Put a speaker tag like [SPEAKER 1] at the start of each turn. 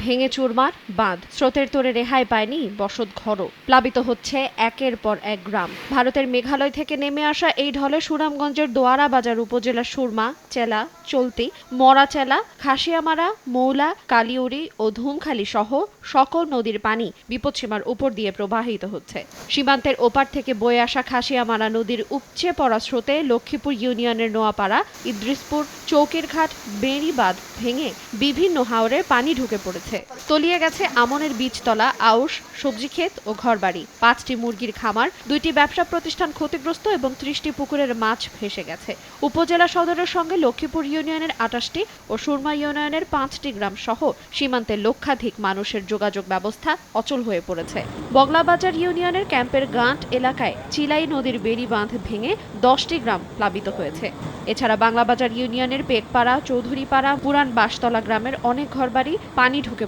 [SPEAKER 1] ভেঙে চুরমার বাঁধ, স্রোতের তোড়ে রেহাই পায়নি বসতঘরও। প্লাবিত হচ্ছে একের পর এক গ্রাম। ভারতের মেঘালয় থেকে নেমে আসা এই ঢলে সুনামগঞ্জের দোয়ারা বাজার উপজেলার সুরমা, চেলা, চলতি, মরাচেলা, খাসিয়ামারা, মৌলা, কালিউরি ও ধুমখালি সহ সকল নদীর পানি বিপদসীমার উপর দিয়ে প্রবাহিত হচ্ছে। সীমান্তের ওপার থেকে বয়ে আসা খাসিয়ামারা নদীর উপচে পড়া স্রোতে লক্ষ্মীপুর ইউনিয়নের নোয়াপাড়া, ইদ্রিসপুর, চৌকিরঘাট, বেড়িবাঁধ ভেঙে বিভিন্ন হাওরে পানি ঢুকে পড়েছে। তলিয়ে গেছে আমনের বীজতলা, আউশ, সবজি ক্ষেত ও ঘরবাড়ি। 5টি মুরগির খামার, 2টি ব্যবসা প্রতিষ্ঠান ক্ষতিগ্রস্ত এবং 30টি পুকুরের মাছ ভেসে গেছে। উপজেলা সদরের সঙ্গে লক্ষ্মীপুর ইউনিয়নের 28টি ও সুরমা ইউনিয়নের 5টি গ্রাম সহ সীমান্তের লক্ষাধিক মানুষের যোগাযোগ ব্যবস্থা অচল হয়ে পড়েছে। বগলাবাজার ইউনিয়নের ক্যাম্পের গাঁট এলাকায় চিলাই নদীর বেড়ি বাঁধ ভেঙে 10টি গ্রাম প্লাবিত হয়েছে। এছাড়া বাংলাবাজার ইউনিয়নের পেকপাড়া, চৌধুরীপাড়া, পুরান বাসতলা গ্রামের অনেক ঘরবাড়ি পানি ঢুকে